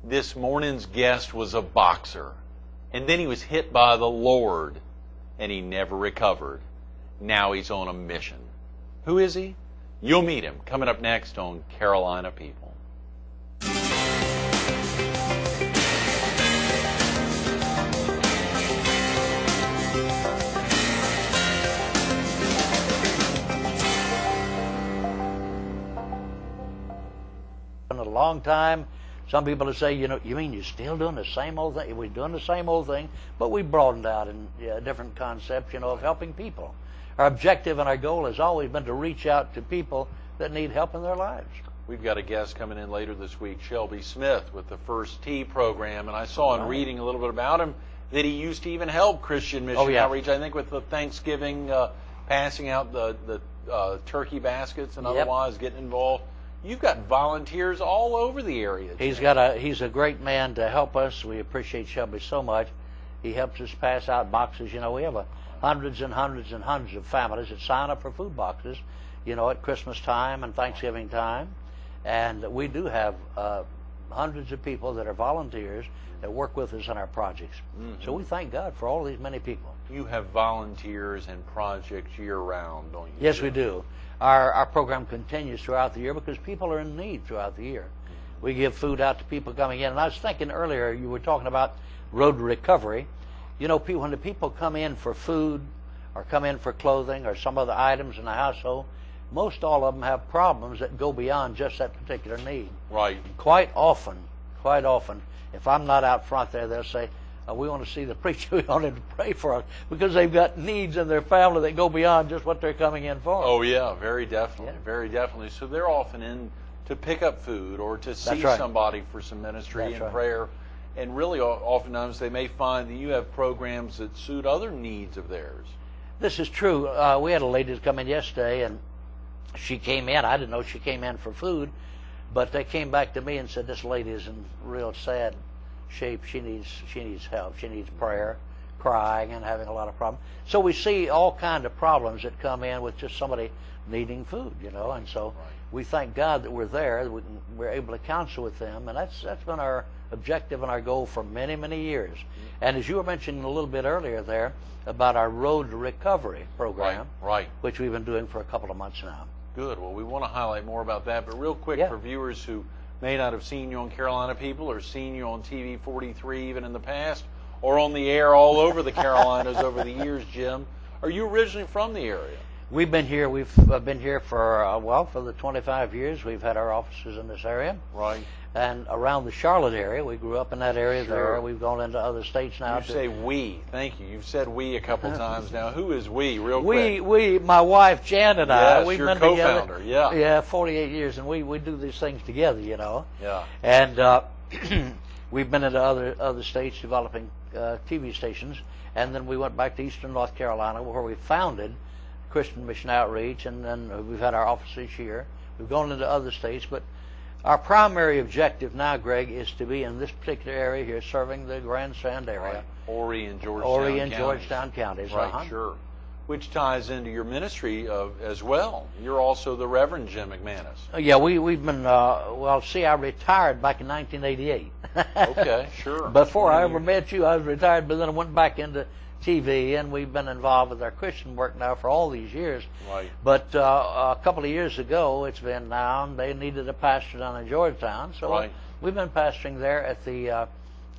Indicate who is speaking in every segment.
Speaker 1: This morning's guest was a boxer, and then he was hit by the Lord, and he never recovered. Now he's on a mission. Who is he? You'll meet him coming up next on Carolina People.
Speaker 2: In a long time, some people will say, you mean you're still doing the same old thing? We're doing the same old thing, but we broadened out in different concepts, of helping people. Our objective and our goal has always been to reach out to people that need help in their lives.
Speaker 1: We've got a guest coming in later this week, Shelby Smith, with the First Tee program, and I saw in reading a little bit about him that he used to even help Christian Mission Outreach, I think with the Thanksgiving, passing out the turkey baskets and otherwise getting involved. You've got volunteers all over the area.
Speaker 2: He's a great man to help us. We appreciate Shelby so much. He helps us pass out boxes. We have hundreds and hundreds and hundreds of families that sign up for food boxes, at Christmas time and Thanksgiving time. And we do have hundreds of people that are volunteers that work with us in our projects. Mm-hmm. So we thank God for all these many people.
Speaker 1: You have volunteers and projects year-round, don't you?
Speaker 2: Yes, we do. Our program continues throughout the year because people are in need throughout the year. We give food out to people coming in. And I was thinking earlier, you were talking about road to recovery. When the people come in for food or come in for clothing or some other items in the household, most all of them have problems that go beyond just that particular need.
Speaker 1: Right.
Speaker 2: Quite often, if I'm not out front there, they'll say, we want to see the preacher. We want him to pray for us because they've got needs in their family that go beyond just what they're coming in for.
Speaker 1: Oh, yeah, very definitely, very definitely. So they're often in to pick up food or to see somebody for some ministry and prayer. And really, oftentimes they may find that you have programs that suit other needs of theirs.
Speaker 2: This is true. We had a lady come in yesterday, and she came in. I didn't know she came in for food, but they came back to me and said, this lady is in real sad shape. She needs help. She needs prayer, crying and having a lot of problems. So we see all kind of problems that come in with just somebody needing food, and so we thank God that we're there. We're able to counsel with them, and that's been our objective and our goal for many, many years. Mm-hmm. And as you were mentioning a little bit earlier there about our Road to Recovery program, which we've been doing for a couple of months now.
Speaker 1: Good. Well, we want to highlight more about that, but real quick for viewers who may not have seen you on Carolina People or seen you on TV 43 even in the past or on the air all over the Carolinas over the years, Jim, are you originally from the area?
Speaker 2: We've been here. We've been here for for the 25 years. We've had our offices in this area.
Speaker 1: Right.
Speaker 2: And around the Charlotte area. We grew up in that area there. We've gone into other states now.
Speaker 1: You say we. Thank you. You've said we a couple times now. Who is we, real quick?
Speaker 2: We, my wife Jan and I.
Speaker 1: We've
Speaker 2: been
Speaker 1: co-founder.
Speaker 2: Together. Yeah, 48 years. And we do these things together,
Speaker 1: Yeah.
Speaker 2: And we've been into other states developing TV stations. And then we went back to eastern North Carolina where we founded Christian Mission Outreach. And then we've had our offices here. We've gone into other states. But our primary objective now, Greg, is to be in this particular area here, serving the Grand Strand area.
Speaker 1: Right. Horry and Georgetown
Speaker 2: counties.
Speaker 1: Right, sure. Which ties into your ministry as well. You're also the Reverend Jim McManus.
Speaker 2: Yeah, we've been, I retired back in 1988.
Speaker 1: Okay, sure.
Speaker 2: Before I ever met you, I was retired, but then I went back into TV, and we've been involved with our Christian work now for all these years.
Speaker 1: Right.
Speaker 2: But a couple of years ago, it's been down. They needed a pastor down in Georgetown, so we've been pastoring there at the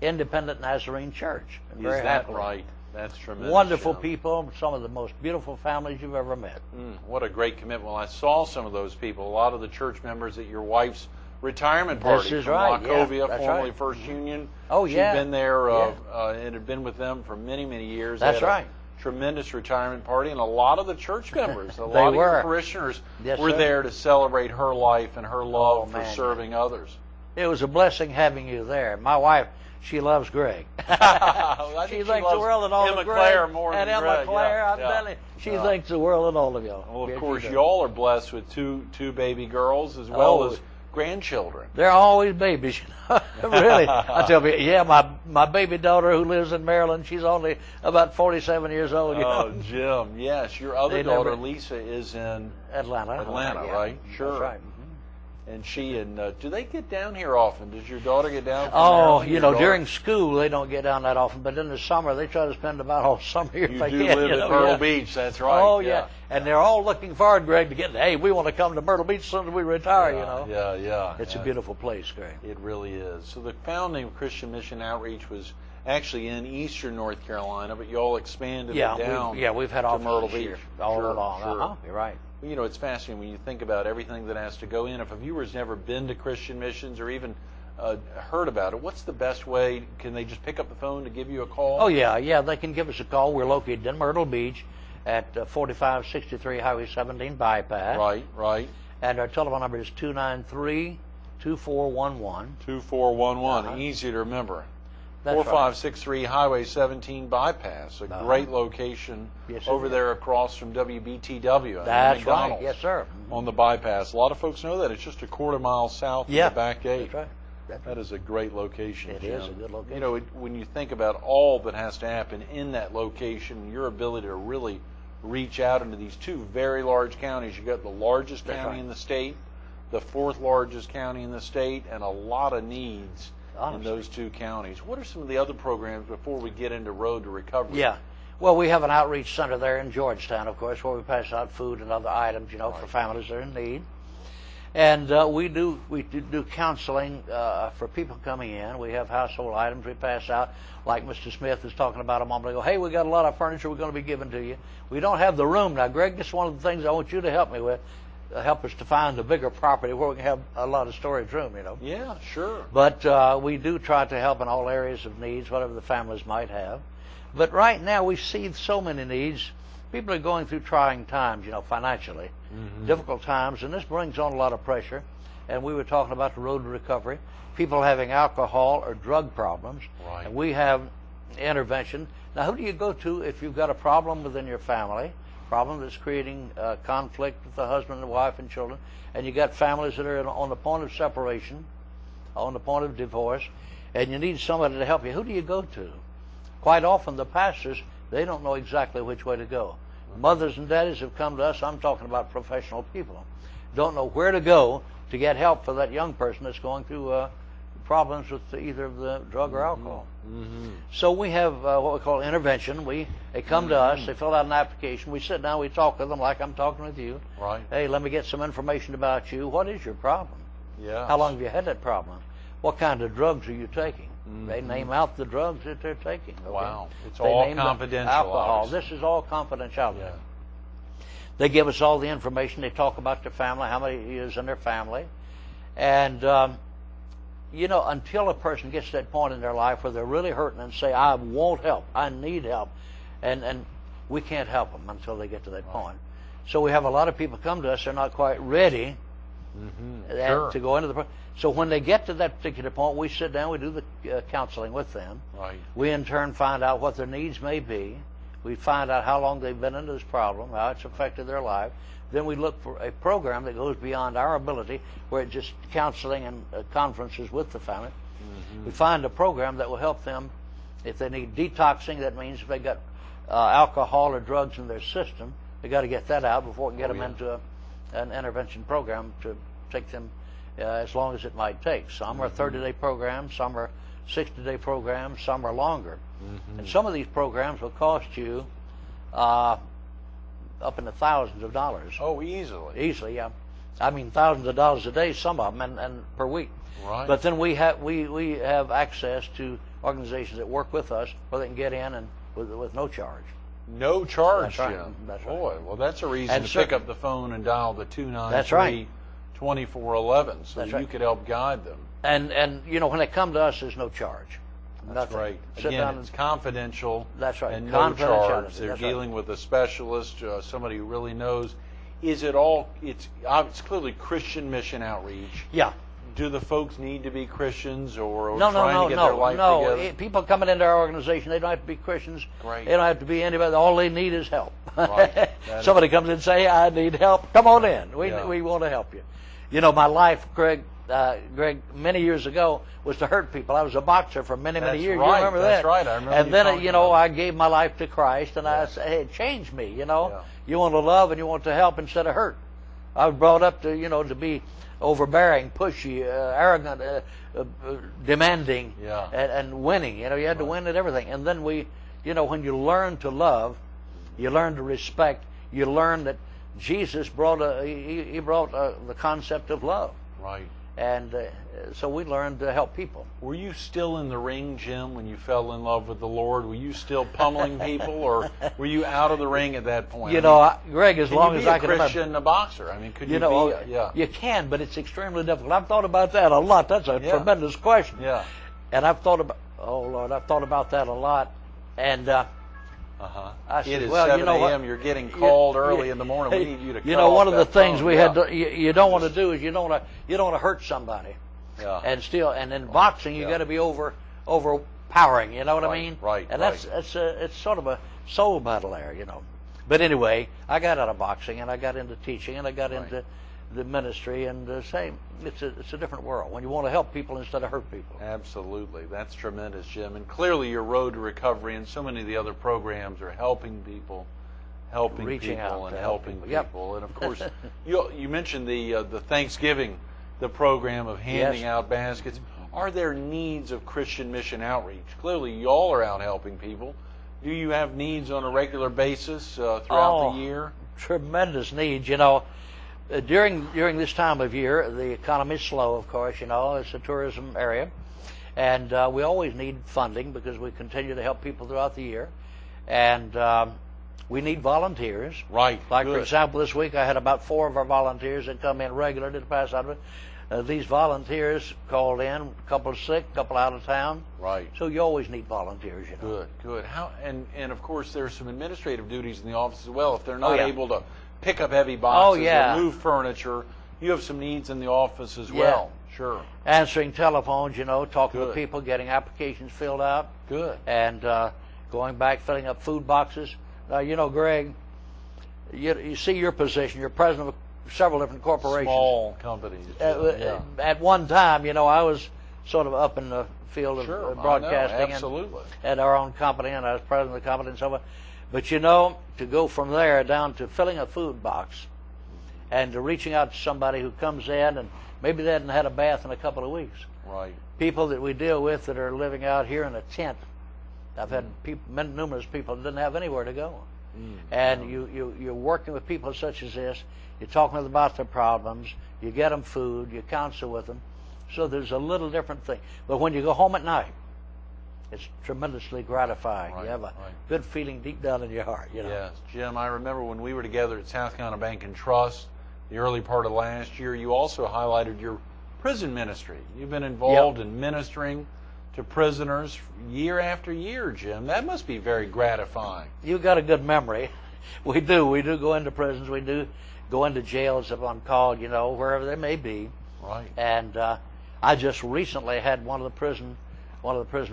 Speaker 2: Independent Nazarene Church.
Speaker 1: Is that right? That's tremendous.
Speaker 2: Wonderful people, some of the most beautiful families you've ever met.
Speaker 1: What a great commitment. Well, I saw some of those people, a lot of the church members at your wife's retirement party from Wachovia, formerly First Union.
Speaker 2: Oh, yeah.
Speaker 1: She'd been there and had been with them for many, many years.
Speaker 2: That's right.
Speaker 1: Tremendous retirement party, and a lot of the church members, a lot of your parishioners were there to celebrate her life and her love for serving others.
Speaker 2: It was a blessing having you there. My wife, she loves Greg.
Speaker 1: She
Speaker 2: thinks the world and all of Greg.
Speaker 1: More than
Speaker 2: Emma
Speaker 1: Greg.
Speaker 2: Claire, I'm telling you, she thinks the world and all of y'all.
Speaker 1: Well, of course, y'all are blessed with two baby girls as well as grandchildren.
Speaker 2: They're always babies, really. I tell you, my baby daughter who lives in Maryland, she's only about 47 years old.
Speaker 1: Oh, Jim, yes. Your other daughter, Lisa, is in
Speaker 2: Atlanta,
Speaker 1: right? Sure.
Speaker 2: That's right.
Speaker 1: And do they get down here often? Does your daughter get down?
Speaker 2: Oh, during school they don't get down that often, but in the summer they try to spend about all summer here if they can.
Speaker 1: You do live at Myrtle Beach, that's right.
Speaker 2: Oh yeah, and they're all looking forward, Greg, to get. Hey, we want to come to Myrtle Beach as soon as we retire.
Speaker 1: Yeah.
Speaker 2: It's a beautiful place, Greg.
Speaker 1: It really is. So the founding of Christian Mission Outreach was actually in eastern North Carolina, but you all expanded it down.
Speaker 2: We've had offices
Speaker 1: Myrtle Beach
Speaker 2: here all along.
Speaker 1: Sure.
Speaker 2: You're right.
Speaker 1: It's fascinating when you think about everything that has to go in. If a viewer's never been to Christian Missions or even heard about it, what's the best way? Can they just pick up the phone to give you a call?
Speaker 2: Oh, yeah, they can give us a call. We're located in Myrtle Beach at 4563 Highway 17 Bypass.
Speaker 1: Right.
Speaker 2: And our telephone number is 293-2411.
Speaker 1: 2411, easy to remember.
Speaker 2: That's
Speaker 1: 4563 Highway 17 Bypass, a great location over there across from WBTW.
Speaker 2: That's right, yes, sir.
Speaker 1: On the bypass. A lot of folks know that. It's just a quarter mile south of the back gate.
Speaker 2: That's right.
Speaker 1: That is a great location,
Speaker 2: It
Speaker 1: Jim.
Speaker 2: is a good location.
Speaker 1: When you think about all that has to happen in that location, your ability to really reach out into these two very large counties. You've got the largest county in the state, the fourth largest county in the state, and a lot of needs in those two counties. What are some of the other programs before we get into Road to Recovery?
Speaker 2: Yeah. Well, we have an outreach center there in Georgetown, of course, where we pass out food and other items, for families that are in need. And we do counseling for people coming in. We have household items we pass out, like Mr. Smith was talking about a moment ago. Hey, we got a lot of furniture we're going to be giving to you. We don't have the room now, Greg. This is one of the things I want you to help me with. Help us to find a bigger property where we can have a lot of storage room,
Speaker 1: Yeah, sure.
Speaker 2: But we do try to help in all areas of needs, whatever the families might have. But right now we see so many needs. People are going through trying times, financially, difficult times, and this brings on a lot of pressure. And we were talking about the Road to Recovery, people having alcohol or drug problems, and we have intervention. Now, who do you go to if you've got a problem within your family? Problem that's creating conflict with the husband and wife and children, and you got families that are on the point of separation, on the point of divorce, and you need somebody to help you. Who do you go to? Quite often the pastors, they don't know exactly which way to go. Mothers and daddies have come to us, I'm talking about professional people, don't know where to go to get help for that young person that's going through problems with either the drug or alcohol. So we have what we call intervention. They come to us, they fill out an application, we sit down, we talk with them like I'm talking with you.
Speaker 1: Right.
Speaker 2: Hey, let me get some information about you. What is your problem?
Speaker 1: Yeah.
Speaker 2: How long have you had that problem? What kind of drugs are you taking? They name out the drugs that they're taking. Okay?
Speaker 1: Wow. It's all confidential.
Speaker 2: Alcohol. This is all confidential. Yeah. They give us all the information. They talk about their family, how many is in their family. And until a person gets to that point in their life where they're really hurting and say, I want help, I need help, and we can't help them until they get to that point. So we have a lot of people come to us, they're not quite ready to go into the process. So when they get to that particular point, we sit down, we do the counseling with them.
Speaker 1: Right.
Speaker 2: We in turn find out what their needs may be. We find out how long they've been into this problem, how it's affected their life. Then we look for a program that goes beyond our ability, where it's just counseling and conferences with the family. We find a program that will help them if they need detoxing. That means if they got alcohol or drugs in their system, they got to get that out before we can get them into an intervention program to take them as long as it might take. Some are 30-day programs, some are 60-day programs, some are longer. And some of these programs will cost you up into thousands of dollars.
Speaker 1: Oh, easily.
Speaker 2: Easily, yeah. I mean, thousands of dollars a day, some of them, and per week.
Speaker 1: Right.
Speaker 2: But then we have access to organizations that work with us where they can get in and with no charge.
Speaker 1: No charge,
Speaker 2: That's right.
Speaker 1: Jim.
Speaker 2: That's
Speaker 1: Boy,
Speaker 2: right.
Speaker 1: well, that's a reason to pick up the phone and dial the 293-2411 so that you could help guide them.
Speaker 2: And when they come to us, there's no charge.
Speaker 1: That's right. Again, it's confidential.
Speaker 2: That's right.
Speaker 1: And no charge. They're dealing with a specialist, somebody who really knows. Is it all? It's clearly Christian Mission Outreach.
Speaker 2: Yeah.
Speaker 1: Do the folks need to be Christians or
Speaker 2: trying
Speaker 1: to get their life together?
Speaker 2: People coming into our organization, they don't have to be Christians.
Speaker 1: Great.
Speaker 2: They don't have to be anybody. All they need is help.
Speaker 1: Right.
Speaker 2: Somebody comes in and say, I need help. Come on in. We want to help you. My life, Greg, many years ago was to hurt people. I was a boxer for many years.
Speaker 1: Right.
Speaker 2: You remember that?
Speaker 1: That's right. I remember.
Speaker 2: And then, I gave my life to Christ, and I said, hey, change me, You want to love and you want to help instead of hurt. I was brought up to be overbearing, pushy, arrogant, demanding,
Speaker 1: Yeah.
Speaker 2: and winning. You had to win at everything. And then when you learn to love, you learn to respect. You learn that Jesus brought the concept of love.
Speaker 1: Right.
Speaker 2: And so we learned to help people.
Speaker 1: Were you still in the ring, Jim, when you fell in love with the Lord? Were you still pummeling people, or were you out of the ring at that point?
Speaker 2: Greg, as long as I can
Speaker 1: be a Christian, a boxer? I mean, could you be? Yeah.
Speaker 2: You can, but it's extremely difficult. I've thought about that a lot. That's a tremendous question.
Speaker 1: Yeah.
Speaker 2: And I've thought about that a lot. And I said,
Speaker 1: it is
Speaker 2: well,
Speaker 1: 7 a.m. You're getting called early in the morning. We need you to.
Speaker 2: One of the things we had to you don't want to do is you don't want to hurt somebody.
Speaker 1: Yeah.
Speaker 2: And in boxing you got to be overpowering. You know what I mean?
Speaker 1: Right.
Speaker 2: And it's sort of a soul battle there. But anyway, I got out of boxing and I got into teaching and I got into the ministry, and it's a different world when you want to help people instead of hurt people.
Speaker 1: Absolutely. That's tremendous, Jim. And clearly your road to recovery and so many of the other programs are helping people, helping people. And of course, you mentioned the Thanksgiving, the program of handing out baskets. Are there needs of Christian mission outreach? Clearly you all are out helping people. Do you have needs on a regular basis throughout the year?
Speaker 2: Tremendous needs. During this time of year, the economy is slow, of course. It's a tourism area, and we always need funding because we continue to help people throughout the year, and we need volunteers.
Speaker 1: Right.
Speaker 2: Like for example, this week I had about 4 of our volunteers that come in regularly to pass out of it. These volunteers called in, a couple sick, a couple out of town.
Speaker 1: Right.
Speaker 2: So you always need volunteers.
Speaker 1: Good. How and of course there's some administrative duties in the office as well. If they're not able to pick up heavy boxes or move furniture, you have some needs in the office as well. Sure.
Speaker 2: Answering telephones, talking to people, getting applications filled out.
Speaker 1: Good.
Speaker 2: And going back, filling up food boxes. Greg, you see your position. You're president of several different corporations.
Speaker 1: Small companies.
Speaker 2: At one time, I was sort of up in the field of broadcasting.
Speaker 1: Absolutely.
Speaker 2: And had our own company, and I was president of the company and so on. But to go from there down to filling a food box and to reaching out to somebody who comes in and maybe they hadn't had a bath in a couple of weeks.
Speaker 1: Right.
Speaker 2: People that we deal with that are living out here in a tent. I've had numerous people that didn't have anywhere to go. And you're working with people such as this. You're talking to them about their problems. You get them food. You counsel with them. So there's a little different thing. But when you go home at night, it's tremendously gratifying. You have a good feeling deep down in your heart.
Speaker 1: Yes, Jim, I remember when we were together at South Carolina Bank and Trust the early part of last year, you also highlighted your prison ministry. You've been involved in ministering to prisoners year after year, Jim. That must be very gratifying.
Speaker 2: You've got a good memory. We do. We do go into prisons. We do go into jails if on call, wherever they may be.
Speaker 1: Right.
Speaker 2: And I just recently had one of the prison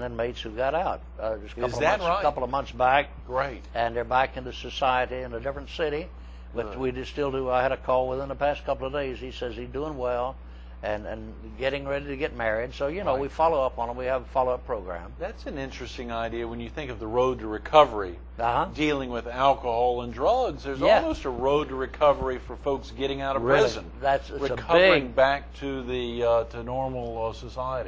Speaker 2: inmates who got out just a couple of months back.
Speaker 1: Great.
Speaker 2: And they're back into society in a different city. But we just still do. I had a call within the past couple of days. He says he's doing well and getting ready to get married. So, we follow up on him. We have a follow-up program.
Speaker 1: That's an interesting idea when you think of the road to recovery, dealing with alcohol and drugs. There's almost a road to recovery for folks getting out of prison.
Speaker 2: It's
Speaker 1: recovering back to the to normal society.